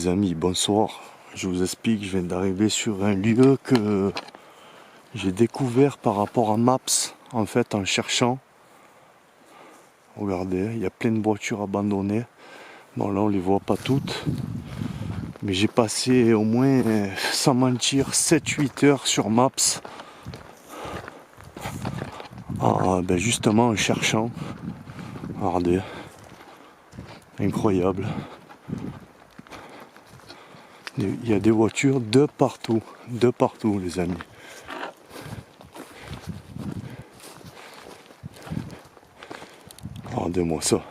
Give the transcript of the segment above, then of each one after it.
les amis, bonsoir. Je vous explique, je viens d'arriver sur un lieu que j'ai découvert par rapport à Maps, en fait, en cherchant. Regardez, il y a plein de voitures abandonnées. Bon, là, on les voit pas toutes. Mais j'ai passé au moins, sans mentir, 7-8 heures sur Maps. Justement en cherchant. Regardez. Incroyable. Il y a des voitures de partout, les amis. Regardez-moi ça.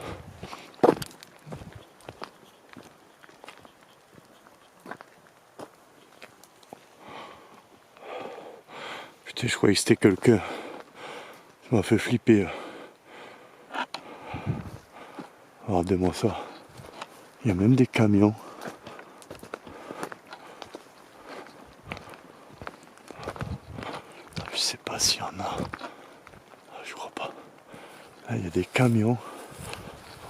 Putain, je croyais que c'était quelqu'un. Ça m'a fait flipper. Regardez-moi ça. Il y a même des camions. Je sais pas s'il y en a. Je crois pas. Là, il y a des camions.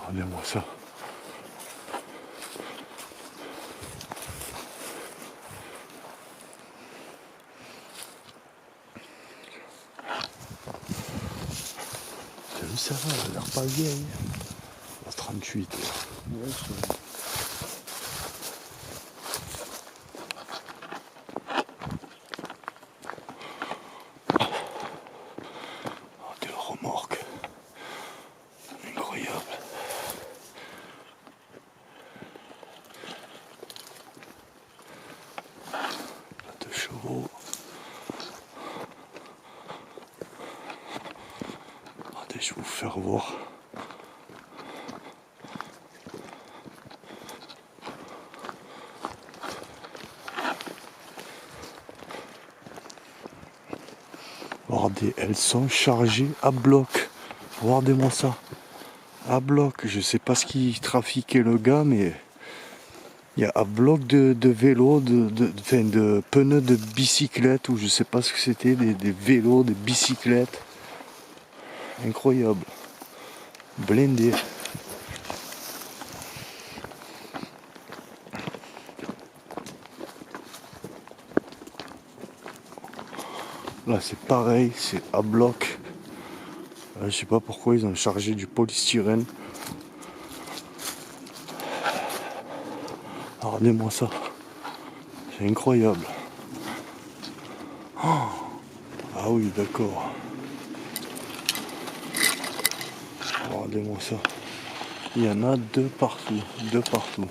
Regardez-moi ça. T'as vu ça va, elle a l'air pas vieille. La 38. Ouais, des remorques. Incroyable. Là, 2 chevaux. Attendez, je vais vous faire voir. Regardez, elles sont chargées à bloc. Regardez-moi ça. À bloc. Je sais pas ce qui trafiquait le gars, mais il y a à bloc de vélos, de pneus de bicyclette, ou je sais pas ce que c'était, des vélos, des bicyclettes. Incroyable. Blindé. Là c'est pareil, c'est à bloc. Je sais pas pourquoi ils ont chargé du polystyrène. Regardez-moi ça. C'est incroyable. Oh, ah oui, d'accord. Regardez-moi ça. Il y en a de partout. De partout.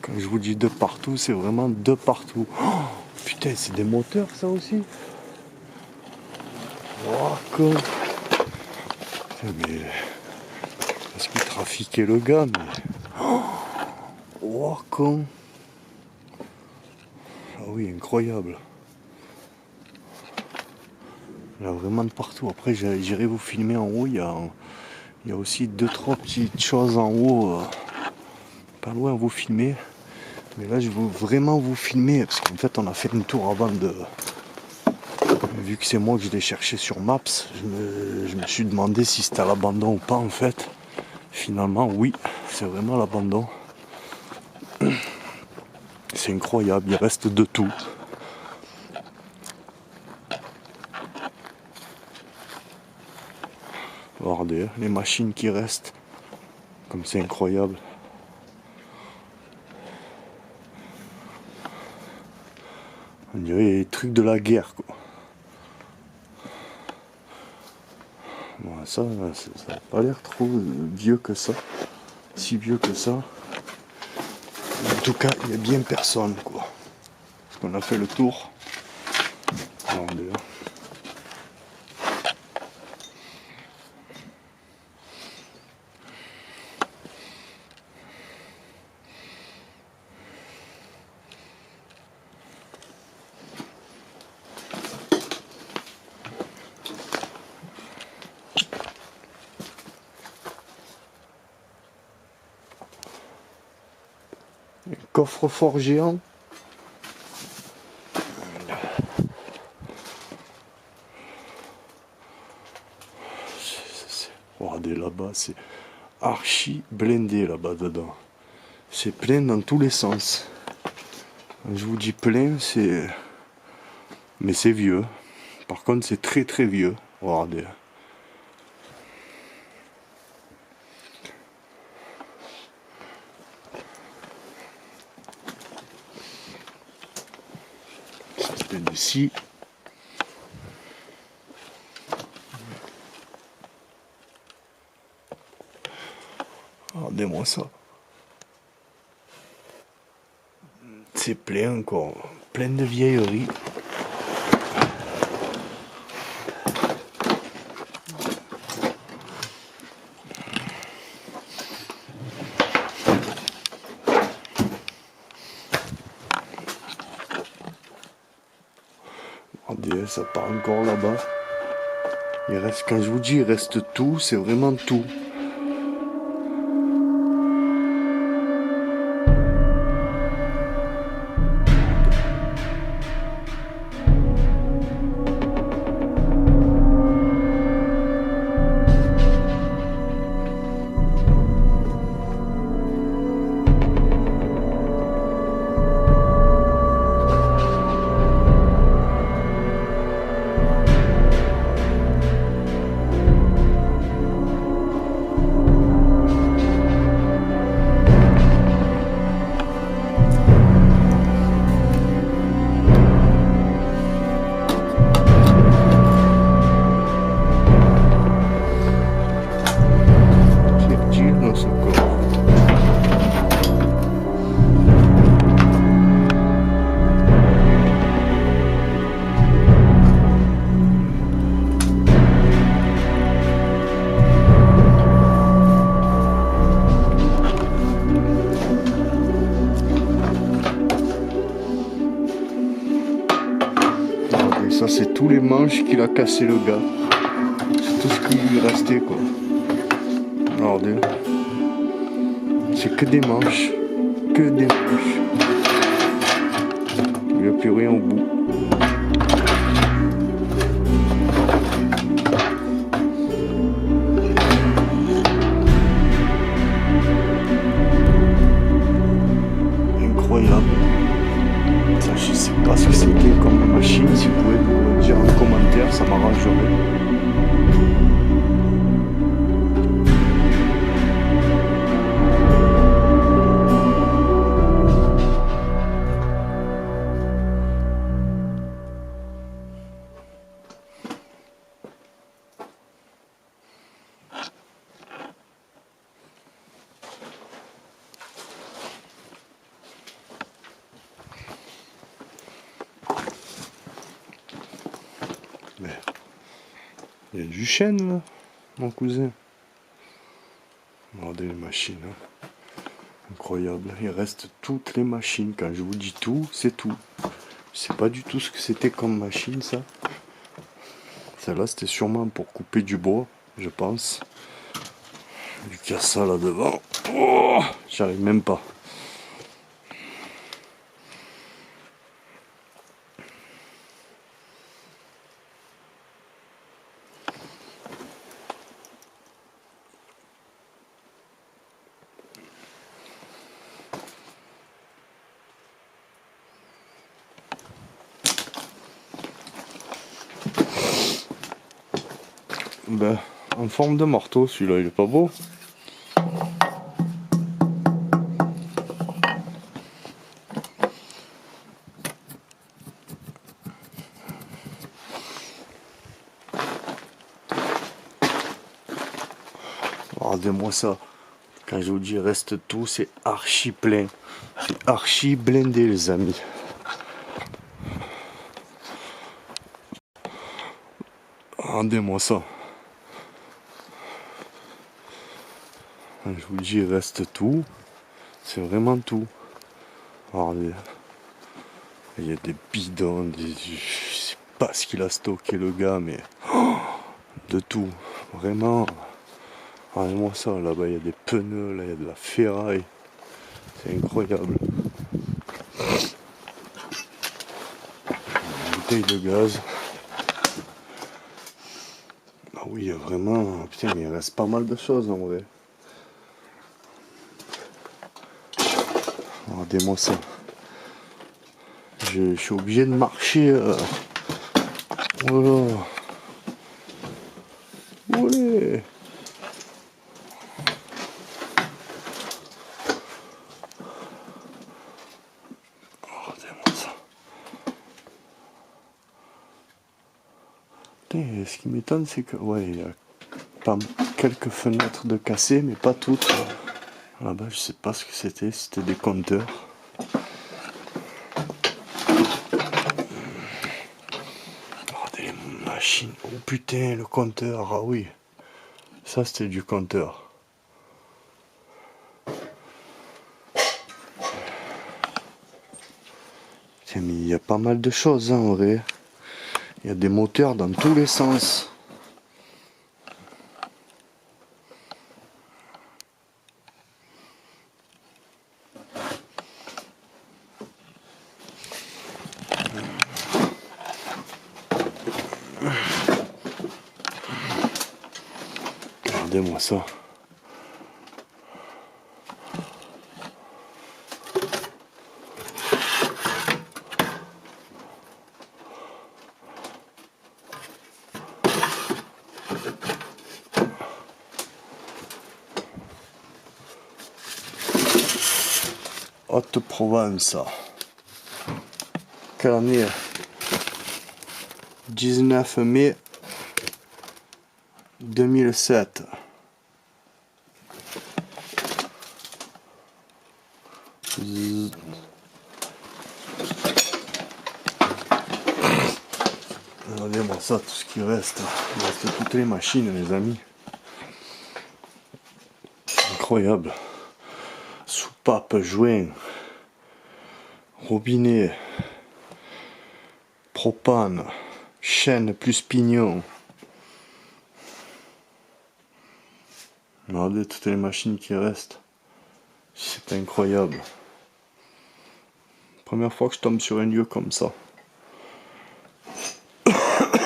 Quand je vous dis de partout, c'est vraiment de partout. Oh, putain, c'est des moteurs ça aussi. Oh, con. Putain, mais est-ce qu'il trafiquait le gars, mais... Oh, con. Ah oui, incroyable. Il y a vraiment de partout. Après, j'irai vous filmer en haut. Il y a aussi 2-3 petites choses en haut. Pas loin à vous filmer. Mais là, je veux vraiment vous filmer. Parce qu'en fait, on a fait une tour avant de... Vu que c'est moi que je l'ai cherché sur Maps, je me suis demandé si c'était à l'abandon ou pas, en fait. Finalement, oui, c'est vraiment à l'abandon. C'est incroyable, il reste de tout. Regardez, les machines qui restent. Comme c'est incroyable. On dirait les trucs de la guerre, quoi. Bon, ça n'a pas l'air trop vieux que ça. Si vieux que ça. En tout cas, il n'y a bien personne, quoi. Parce qu'on a fait le tour. Regardez. Coffre-fort géant. là-bas, c'est archi blindé là-bas dedans. C'est plein dans tous les sens. Je vous dis plein, c'est... Mais c'est vieux. Par contre, c'est très très vieux. Regardez. C'est ici. Regardez-moi ça. C'est plein encore. Plein de vieilleries. Regardez, ça part encore là-bas. Il reste, quand je vous dis, il reste tout, c'est vraiment tout. Ça, c'est tous les manches qu'il a cassé le gars. C'est tout ce qui lui restait, quoi. Regardez. C'est que des manches. Que des manches. Il n'y a plus rien au bout. Incroyable. Ça, je sais pas ce que c'était comme machine. Si vous pouvez me le dire en commentaire, ça m'arrangerait. Mais il y a du chêne là, mon cousin. Regardez les machines. Hein. Incroyable. Il reste toutes les machines. Quand je vous dis tout, c'est tout. Je sais pas du tout ce que c'était comme machine ça. Celle-là c'était sûrement pour couper du bois, je pense. Du cassa là devant. Oh, j'arrive même pas. Ben, en forme de marteau, celui-là, il est pas beau. Regardez-moi ça. Quand je vous dis reste tout, c'est archi plein. C'est archi blindé, les amis. Regardez-moi ça. Je vous dis, il reste tout. C'est vraiment tout. Regardez. Il y a des bidons, je sais pas ce qu'il a stocké le gars, mais de tout. Vraiment. Regardez-moi ça, là-bas il y a des pneus, là il y a de la ferraille. C'est incroyable. Une bouteille de gaz. Ah oui, il y a vraiment... Putain, mais il reste pas mal de choses en vrai. Regardez-moi ça. Je suis obligé de marcher. Voilà. Ouais. Regardez-moi ça. Putain, ce qui m'étonne, c'est que... Ouais, il y a pas quelques fenêtres de cassées, mais pas toutes. Là-bas, je sais pas ce que c'était. C'était des compteurs. Regardez les machines. Oh putain, le compteur. Ah oui. Ça, c'était du compteur. Tiens, mais il y a pas mal de choses, hein, en vrai. Il y a des moteurs dans tous les sens. Regardez-moi ça. Haute-Provence. Quelle année? 19 mai 2007. Regardez-moi ça, tout ce qui reste. Il reste toutes les machines, les amis. Incroyable. Soupape, joint, robinet, propane, chaîne plus pignon. Regardez toutes les machines qui restent. C'est incroyable. Première fois que je tombe sur un lieu comme ça.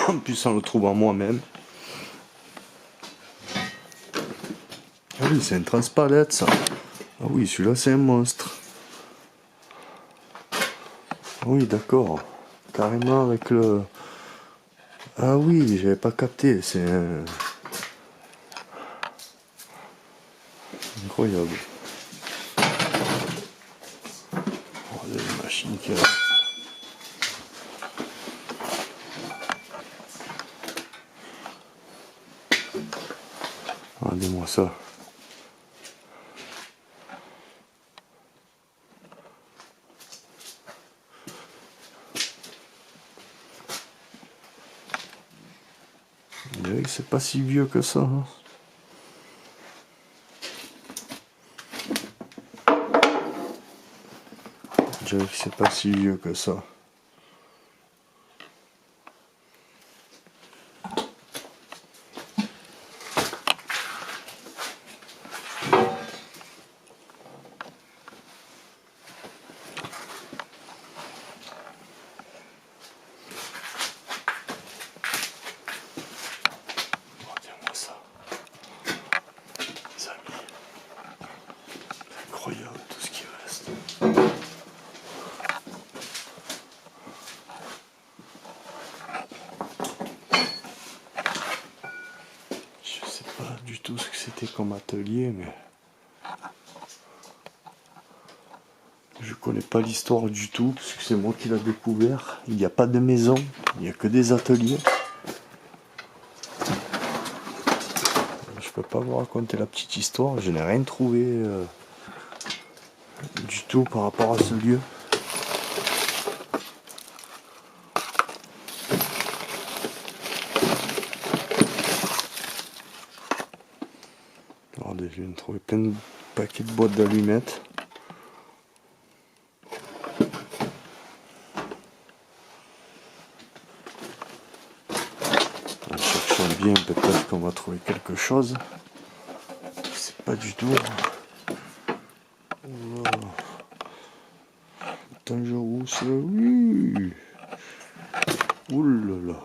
En plus, en le trouvant moi-même. Ah oui, c'est un transpalette ça. Ah oui, celui-là c'est un monstre. Ah oui, d'accord. Carrément avec le... Ah oui, j'avais pas capté. C'est un... Incroyable. Regardez les machines qui restent. Regardez-moi ça. On dirait que c'est pas si vieux que ça. Hein. On dirait que c'est pas si vieux que ça. Regardez-moi ça. Les amis. Incroyable tout ce qui reste. Je sais pas du tout ce que c'était comme atelier, mais je connais pas l'histoire du tout, parce que c'est moi qui l'ai découvert. Il n'y a pas de maison, il n'y a que des ateliers. Je peux pas vous raconter la petite histoire, je n'ai rien trouvé du tout par rapport à ce lieu. Regardez, je viens de trouver plein de paquets de boîtes d'allumettes. En cherchant bien, peut-être qu'on va trouver quelque chose. C'est pas du tout. Oh. Dangerous, oui. Ouh là là.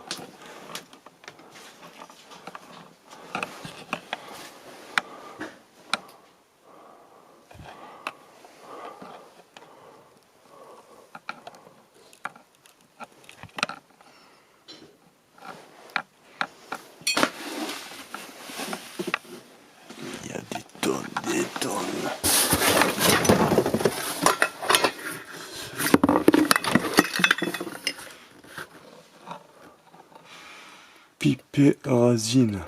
Pipé racine.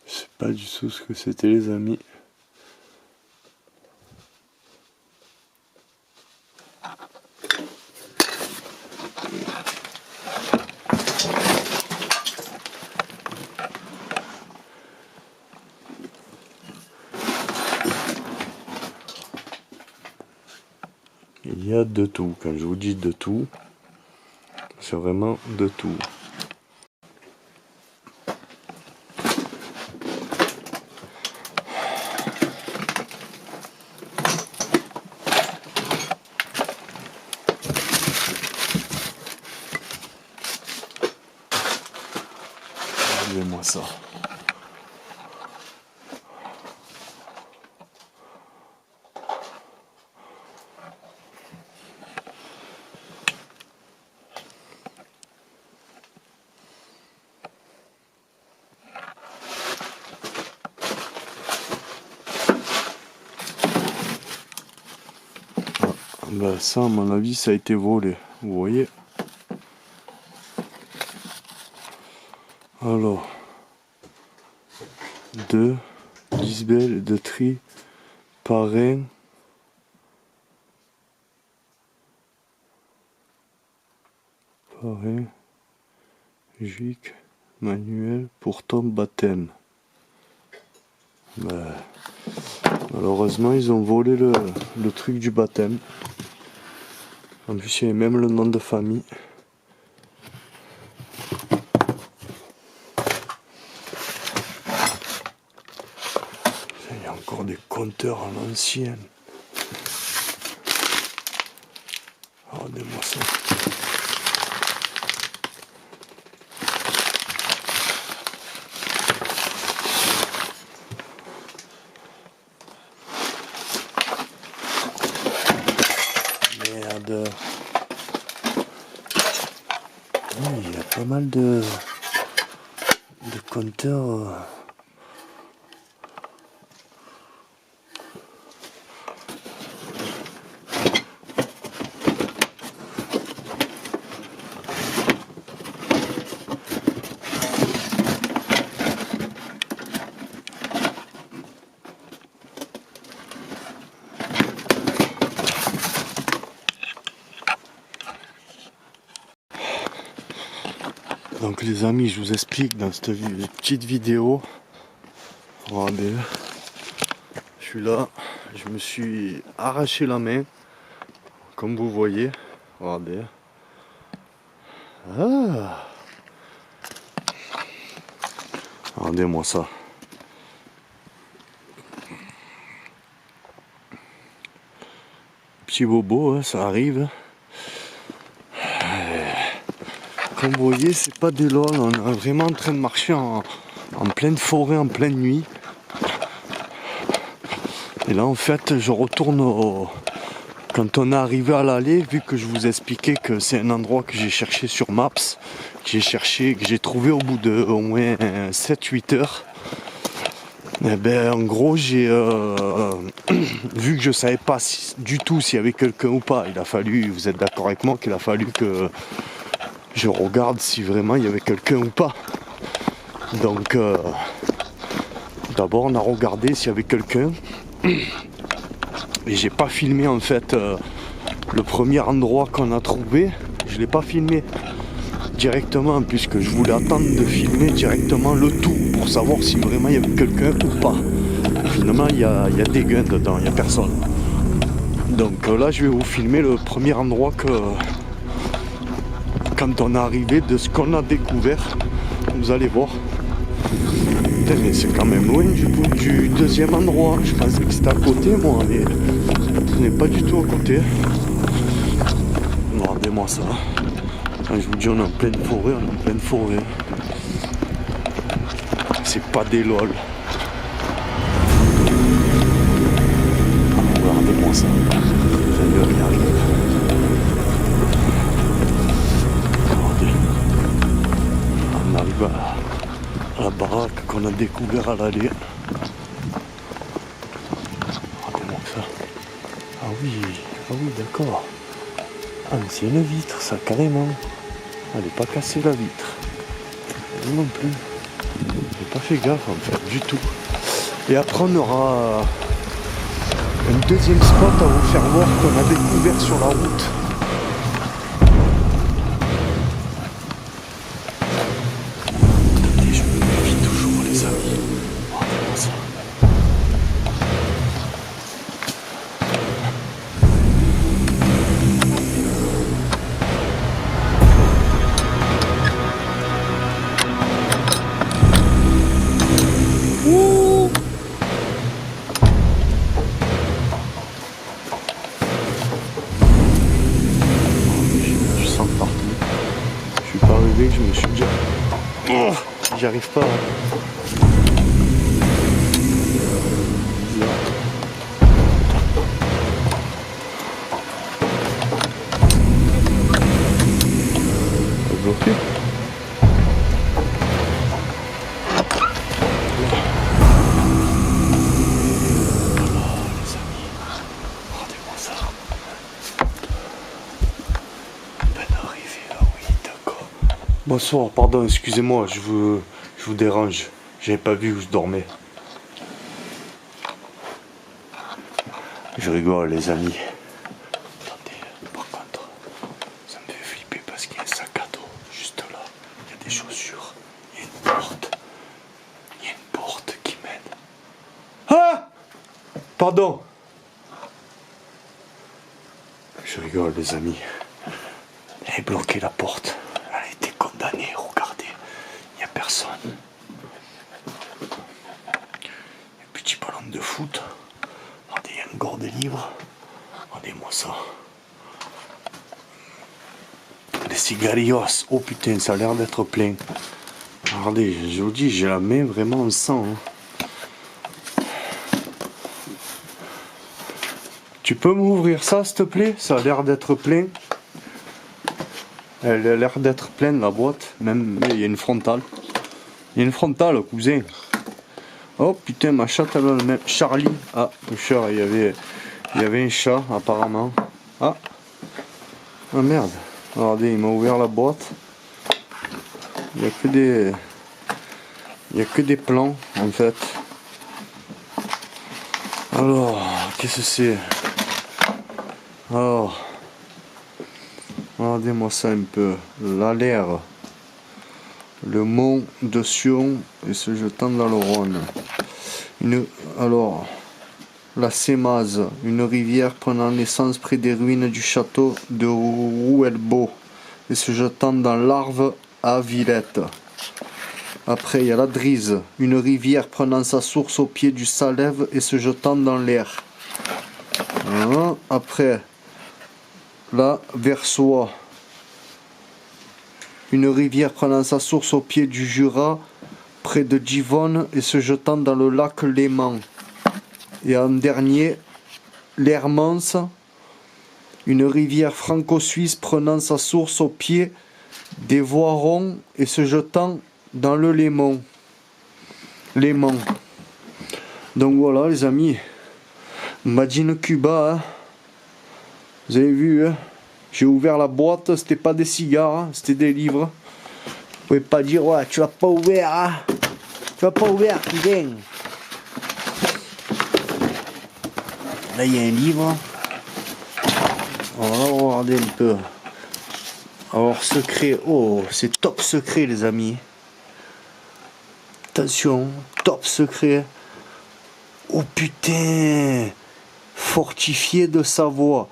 Je sais pas du tout ce que c'était, les amis. Il y a de tout. Quand je vous dis de tout, c'est vraiment de tout. Regardez-moi ça. Ben ça, à mon avis, ça a été volé. Vous voyez? Alors, 2 Lisbel de tri, parrain, Juic, Manuel pour ton baptême. Ben, malheureusement, ils ont volé le truc du baptême. En plus, il y avait même le nom de famille. Il y a encore des compteurs à l'ancienne. Regardez-moi ça. Merde. Oui, il y a pas mal de compteurs. Donc les amis, je vous explique dans cette petite vidéo. Regardez, je suis là, je me suis arraché la main, comme vous voyez. Regardez. Ah. Regardez-moi ça. Petit bobo, hein, ça arrive. Comme vous voyez, c'est pas des lol, on est vraiment en train de marcher en pleine forêt, en pleine nuit. Et là en fait je retourne quand on est arrivé à l'allée, vu que je vous expliquais que c'est un endroit que j'ai cherché sur Maps, que j'ai trouvé au bout de au moins 7-8 heures. Et ben en gros j'ai vu que je savais pas du tout s'il y avait quelqu'un ou pas, il a fallu, vous êtes d'accord avec moi qu'il a fallu que je regarde si vraiment il y avait quelqu'un ou pas. Donc d'abord on a regardé s'il y avait quelqu'un. Et j'ai pas filmé en fait le premier endroit qu'on a trouvé. Je l'ai pas filmé directement puisque je voulais attendre de filmer directement le tout pour savoir si vraiment il y avait quelqu'un ou pas. Finalement il y a des guns dedans, il n'y a personne. Donc là je vais vous filmer le premier endroit que quand on est arrivé, de ce qu'on a découvert. Vous allez voir. Putain, mais c'est quand même loin du deuxième endroit. Je pensais que c'était à côté, moi, mais on n'est pas du tout à côté. Regardez-moi ça. Quand je vous dis on est en pleine forêt, on est en pleine forêt. C'est pas des lol. Regardez-moi ça. Vous allez regarder. Regardez. On arrive j'arrive à la baraque qu'on a découvert à l'aller. Regardez-moi ça. Ah oui, d'accord. Ah mais c'est une vitre ça, carrément. Elle n'est pas cassée la vitre. Elle non plus. J'ai pas fait gaffe en fait, du tout. Et après on aura un deuxième spot à vous faire voir qu'on a découvert sur la route. Attendez, je me méfie toujours les amis. Regardez-moi ça. Je me suis déjà... Oh, j'y arrive pas. Bloqué. Bonsoir, pardon, excusez-moi, je vous dérange. J'avais pas vu où je dormais. Je rigole les amis. Attendez, par contre, ça me fait flipper parce qu'il y a un sac à dos juste là. Il y a des chaussures. Il y a une porte. Il y a une porte qui mène. Ah! Pardon. Je rigole les amis. Elle est bloquée la porte. Elle a été condamnée, regardez. Il n'y a personne. Il y a un petit ballon de foot. Regardez, il y a un gore de livres. Regardez-moi ça. Les cigarillos. Oh putain, ça a l'air d'être plein. Regardez, je vous dis, j'ai la main vraiment en sang. Hein. Tu peux m'ouvrir ça, s'il te plaît? Ça a l'air d'être plein. Elle a l'air d'être pleine la boîte, même il y a une frontale. Il y a une frontale, cousin. Oh putain, ma chatte elle a le même. Charlie. Ah, le chat, il y avait un chat apparemment. Ah. Ah merde. Regardez, il m'a ouvert la boîte. Il n'y a que des. Il y a que des plans en fait. Alors, qu'est-ce que c'est? Alors. Regardez-moi ça un peu. L'Aller, le mont de Sion et se jetant dans le Rhône. Alors, la Sémaz, une rivière prenant naissance près des ruines du château de Rouelbeau et se jetant dans l'Arve à Villette. Après, il y a la Drise, une rivière prenant sa source au pied du Salève et se jetant dans l'Air. Après, la Versoix, une rivière prenant sa source au pied du Jura, près de Givonne et se jetant dans le lac Léman. Et en dernier, l'Hermance, une rivière franco-suisse prenant sa source au pied des Voirons et se jetant dans le Léman. Donc voilà les amis, Madine Cuba, hein. Vous avez vu, hein? J'ai ouvert la boîte, c'était pas des cigares, hein, c'était des livres. Vous pouvez pas dire, ouais, tu l'as pas ouvert, hein? Tu l'as pas ouvert, putain. Là, il y a un livre. On va regarder un peu. Alors, secret, oh, c'est top secret, les amis. Attention, top secret. Oh putain, fortifié de Savoie.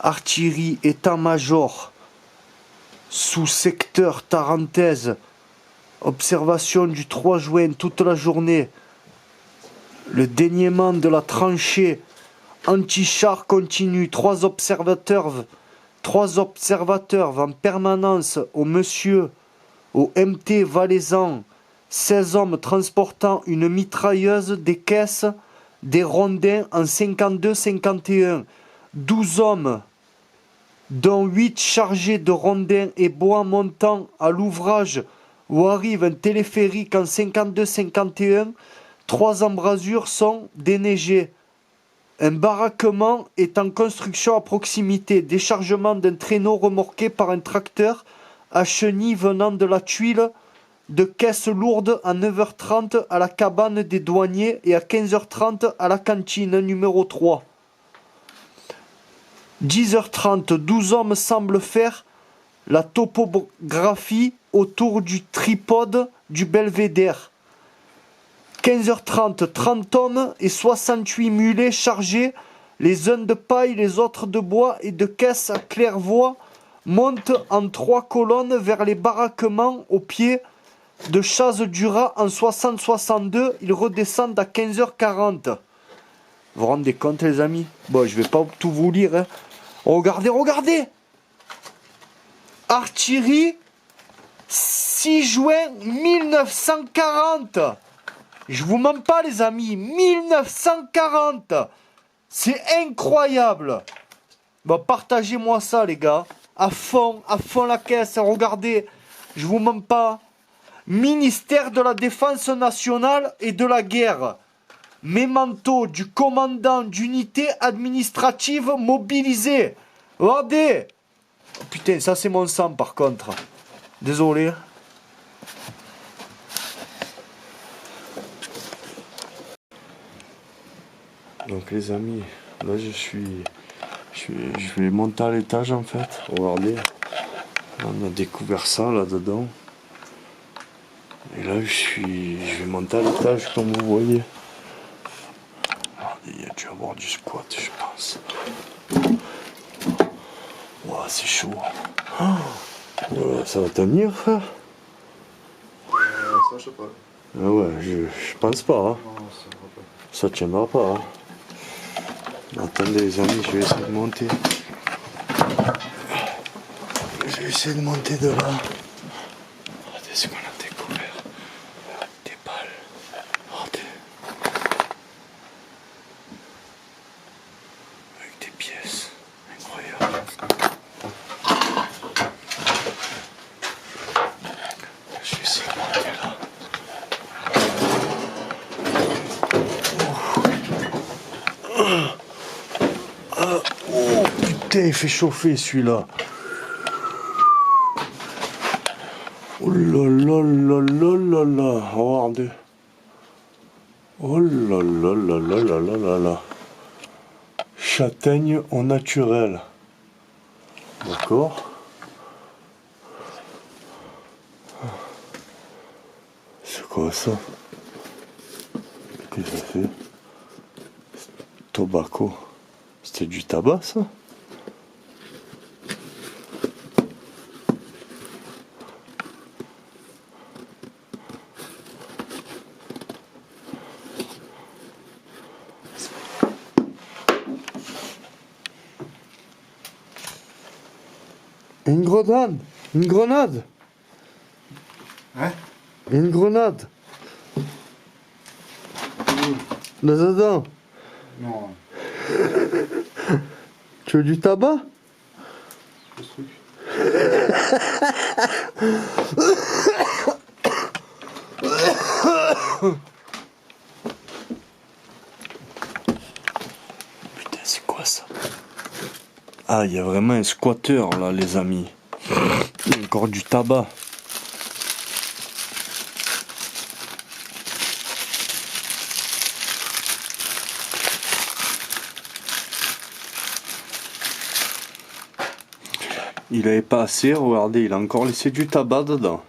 Artillerie, état-major, sous-secteur Tarentaise, observation du 3 juin toute la journée, le déniement de la tranchée, anti-char continue, 3 observateurs en permanence au MT Valaisan, 16 hommes transportant une mitrailleuse, des caisses, des rondins en 52-51, 12 hommes, dont 8 chargés de rondins et bois montant à l'ouvrage où arrive un téléphérique en 52-51. 3 embrasures sont déneigées. Un baraquement est en construction à proximité. Déchargement d'un traîneau remorqué par un tracteur à chenilles venant de la tuile de caisse lourde à 9h30 à la cabane des douaniers et à 15h30 à la cantine numéro 3. 10h30, 12 hommes semblent faire la topographie autour du tripode du belvédère. 15h30, 30 hommes et 68 mulets chargés, les uns de paille, les autres de bois et de caisse à claire-voie, montent en 3 colonnes vers les baraquements au pied de Chasse-du-Rat en 60-62. Ils redescendent à 15h40. Vous vous rendez compte, les amis? Bon, je vais pas tout vous lire. Hein. Regardez, regardez! Artillerie, 6 juin 1940. Je vous mens pas, les amis. 1940. C'est incroyable. Bon, partagez-moi ça, les gars. À fond la caisse. Regardez, je vous mens pas. Ministère de la Défense nationale et de la guerre. Mémento du commandant d'unité administrative mobilisée. Regardez. Oh, putain, ça c'est mon sang par contre. Désolé. Donc les amis, là je vais monter à l'étage en fait. Regardez. Là, on a découvert ça là-dedans. Et là je vais monter à l'étage comme vous voyez. Regardez, il y a dû y avoir du squat je pense. Wow, c'est chaud. Oh, voilà, ça va tenir frère? Ça je sais pas. Ah ouais, je pense pas. Hein. Non, Ça tiendra pas. Hein. Attendez les amis, je vais essayer de monter. Je vais essayer de monter de là. Regardez ce qu'on a découvert. Des balles. Regardez. Avec des pièces. Incroyable. Je vais essayer de monter là. Oh putain, il fait chauffer celui-là. Oh là là là là là là. Regardez. Oh là là là là là là là là. Châtaigne au naturel. D'accord. C'est quoi ça? Qu'est-ce que ça fait? Tobacco. C'était du tabac ça? Une grenade! Une grenade! Hein? Une grenade! Là-dedans! Non. Tu veux du tabac? Ce truc. Putain, c'est quoi ça? Ah, il y a vraiment un squatter là, les amis. Encore du tabac. Il avait pas assez, regardez, il a encore laissé du tabac dedans.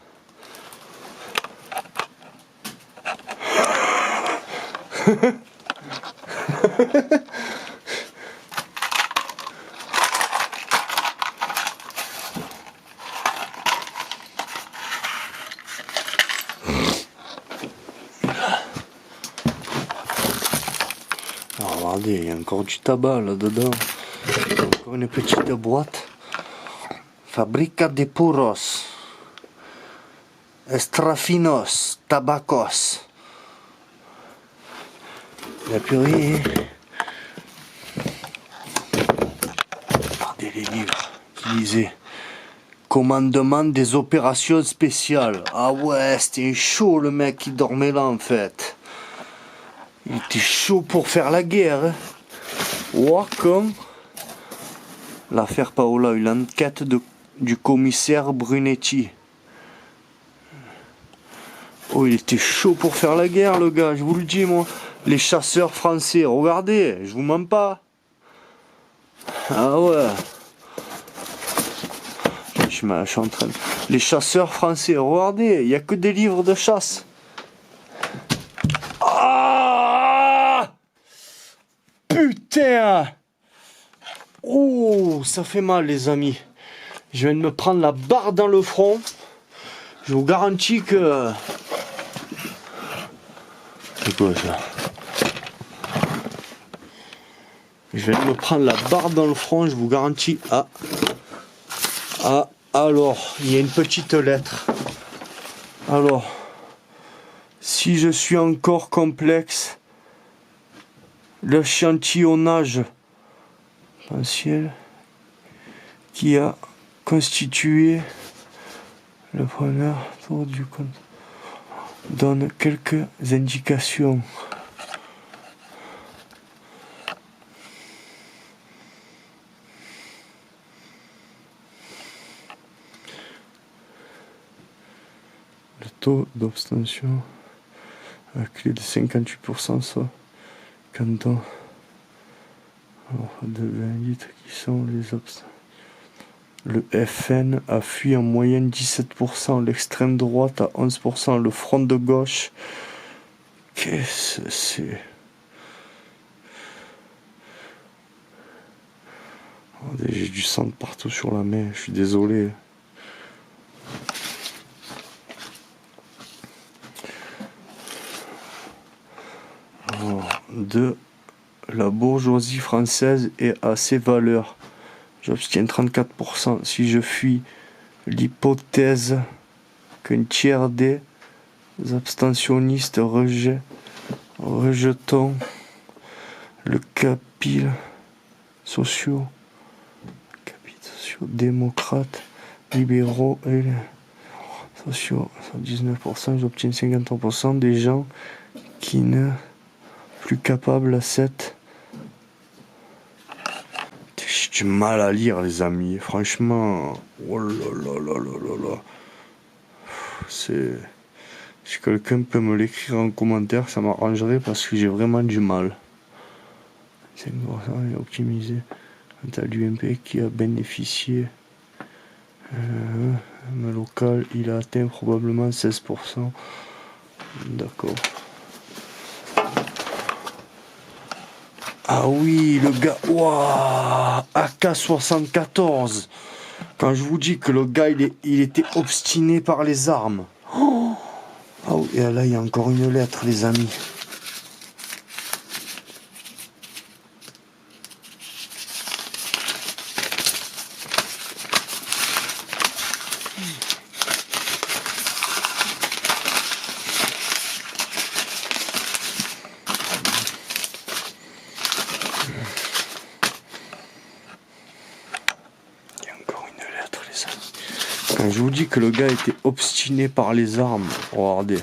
Alors, regardez, il y a encore du tabac là-dedans. Encore une petite boîte. Fabrica de puros. Estrafinos. Tabacos. La purée. Regardez les livres. Lisez. Commandement des opérations spéciales. Ah ouais, c'était chaud le mec qui dormait là en fait. Il était chaud pour faire la guerre. Hein. Ouah, comme l'affaire Paola, une enquête du commissaire Brunetti. Oh, il était chaud pour faire la guerre le gars, je vous le dis moi. Les chasseurs français, regardez, je vous mens pas. Ah ouais. Je suis en train de... Les chasseurs français, regardez, il n'y a que des livres de chasse. Ah putain. Oh, ça fait mal les amis. Je viens de me prendre la barre dans le front. Je vous garantis que... C'est quoi ça? Je viens de me prendre la barre dans le front, je vous garantis. Alors, il y a une petite lettre. Alors, si je suis encore complexe, l'échantillonnage potentiel qui a constitué le preneur tour du compte donne quelques indications. Le taux d'abstention à clé de 58%, soit canton de 20 litres qui sont les abstentions. Le FN a fui en moyenne 17%, l'extrême droite à 11%, le front de gauche. Qu'est-ce que c'est? J'ai du sang partout sur la main, je suis désolé. De la bourgeoisie française et à ses valeurs. J'obtiens 34%. Si je fuis l'hypothèse qu'un tiers des abstentionnistes rejetons le capitale sociaux-démocrates, libéraux et sociaux, 19%, j'obtiens 53% des gens qui ne plus capables à cette... J'ai du mal à lire les amis, franchement, oh là là là là là là. C'est... Si quelqu'un peut me l'écrire en commentaire, ça m'arrangerait parce que j'ai vraiment du mal. 5% est optimisé. Quant à l'UMP qui a bénéficié, le local, il a atteint probablement 16%. D'accord. Ah oui, le gars, waouh, AK-74. Quand je vous dis que le gars, il était obstiné par les armes. Oh, ah oui, et là, il y a encore une lettre, les amis. Quand je vous dis que le gars était obstiné par les armes, regardez,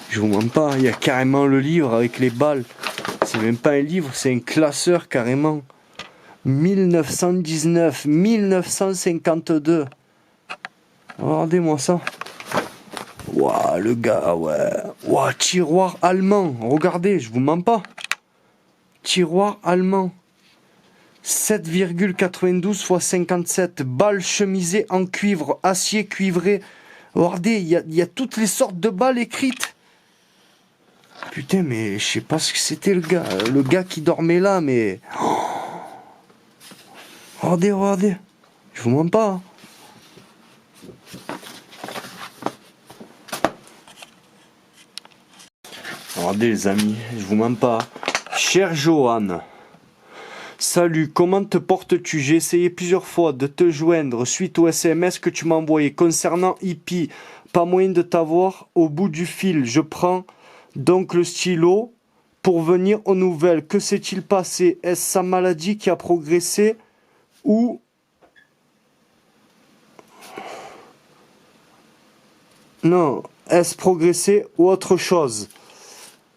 je vous mens pas, il y a carrément le livre avec les balles. C'est même pas un livre, c'est un classeur carrément. 1919, 1952. Regardez-moi ça. Waouh, le gars, ouais. Waouh, tiroir allemand. Regardez, je vous mens pas. Tiroir allemand. 7,92 x 57. Balles chemisées en cuivre, acier cuivré. Regardez, il y a toutes les sortes de balles écrites. Putain, mais je sais pas ce que c'était le gars. Le gars qui dormait là, mais... Oh, regardez, regardez. Je vous mens pas. Hein. Regardez les amis, je vous mens pas. Cher Johan. Salut, comment te portes-tu? J'ai essayé plusieurs fois de te joindre suite au SMS que tu m'as envoyé concernant Hippie. Pas moyen de t'avoir au bout du fil. Je prends donc le stylo pour venir aux nouvelles. Que s'est-il passé? Est-ce sa maladie qui a progressé ou... Non, est-ce progressé ou autre chose?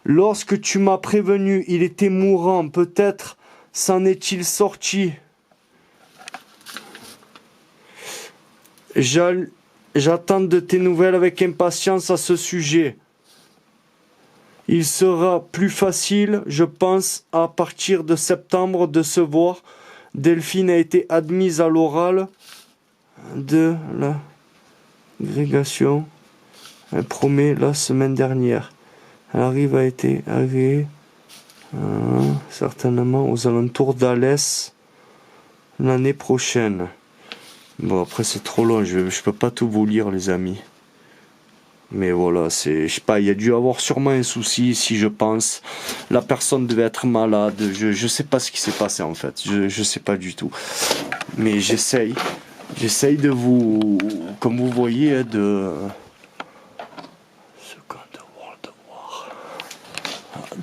Lorsque tu m'as prévenu, il était mourant. Peut-être s'en est-il sorti. J'attends de tes nouvelles avec impatience à ce sujet. Il sera plus facile, je pense, à partir de septembre de se voir. Delphine a été admise à l'oral de l'agrégation. Elle promet la semaine dernière. Elle arrive à été agréée certainement aux alentours d'Alès l'année prochaine. Bon, après c'est trop long, je peux pas tout vous lire les amis. Mais voilà, je sais pas, il y a dû avoir sûrement un souci ici, je pense. La personne devait être malade, je sais pas ce qui s'est passé en fait, je sais pas du tout. Mais j'essaye de vous, comme vous voyez, de...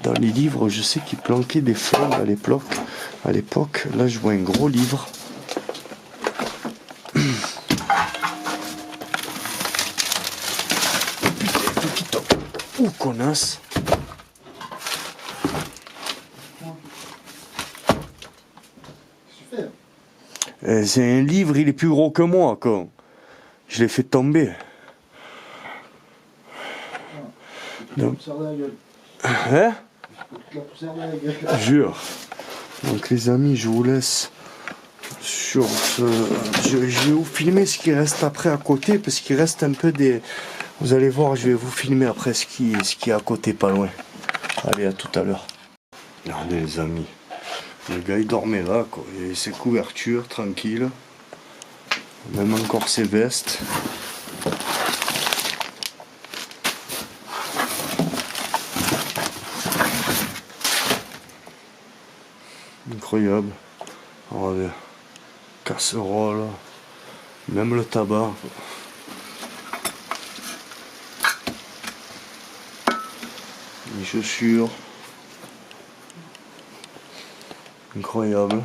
Dans les livres, je sais qu'ils planquaient des flingues à l'époque. Là, je vois un gros livre. Oh, connasse. C'est un livre, il est plus gros que moi, quoi. Je l'ai fait tomber. Donc... Hein? Jure. Donc les amis, je vous laisse sur ce... Je vais vous filmer ce qui reste après à côté, parce qu'il reste un peu des... Vous allez voir, je vais vous filmer après ce qui est à côté, pas loin. Allez, à tout à l'heure. Regardez les amis. Le gars il dormait là, quoi. Il avait ses couvertures, tranquille. Même encore ses vestes. Incroyable. Regardez. Casserole. Même le tabac. Les chaussures. Incroyable.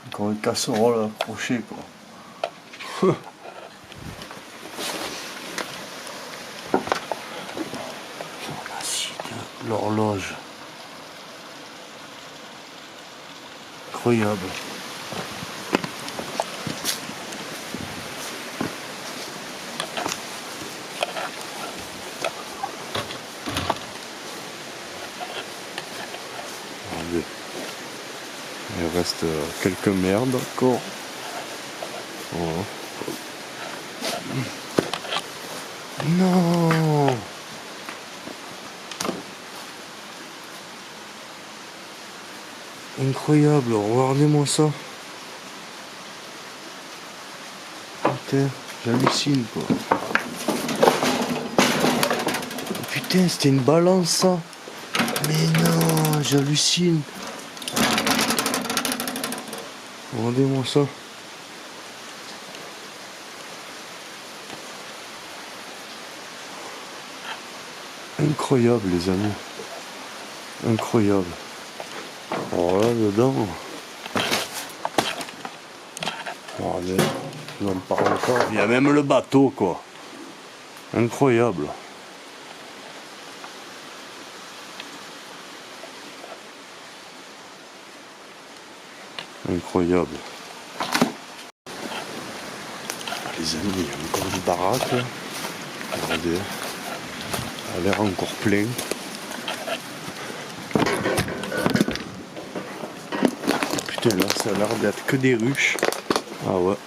Encore une casserole accrochée, quoi. L'horloge. Incroyable. Il reste quelques merdes encore. Voilà. Non. Incroyable, regardez-moi ça. Putain, j'hallucine quoi. Putain, c'était une balance ça. Mais non, j'hallucine. Regardez-moi ça. Incroyable les amis. Incroyable. Alors là dedans. Regardez. Je vous en parle encore. Il y a même le bateau quoi. Incroyable. Incroyable. Les amis, il y a encore une baraque là. Regardez. Elle a l'air encore plein. Putain là ça a l'air d'être que des ruches. Ah ouais.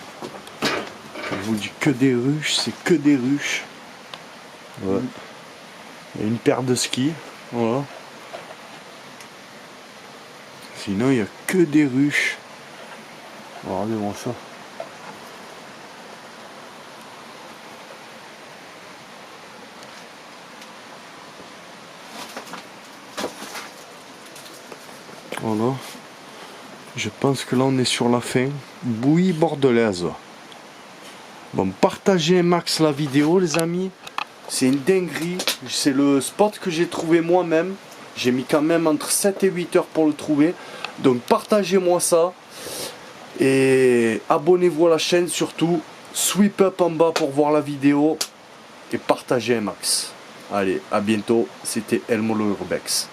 Je vous dis que des ruches, c'est que des ruches. Ouais. Il y a une paire de skis. Voilà. Sinon il n'y a que des ruches. Regardez-moi ça. Voilà. Je pense que là on est sur la fin. Bouillie bordelaise. Bon, partagez un max la vidéo les amis. C'est une dinguerie. C'est le spot que j'ai trouvé moi-même. J'ai mis quand même entre 7 et 8 heures pour le trouver. Donc partagez-moi ça. Et abonnez-vous à la chaîne surtout. Sweep up en bas pour voir la vidéo et partagez un max. Allez, à bientôt. C'était Elmo le Urbex.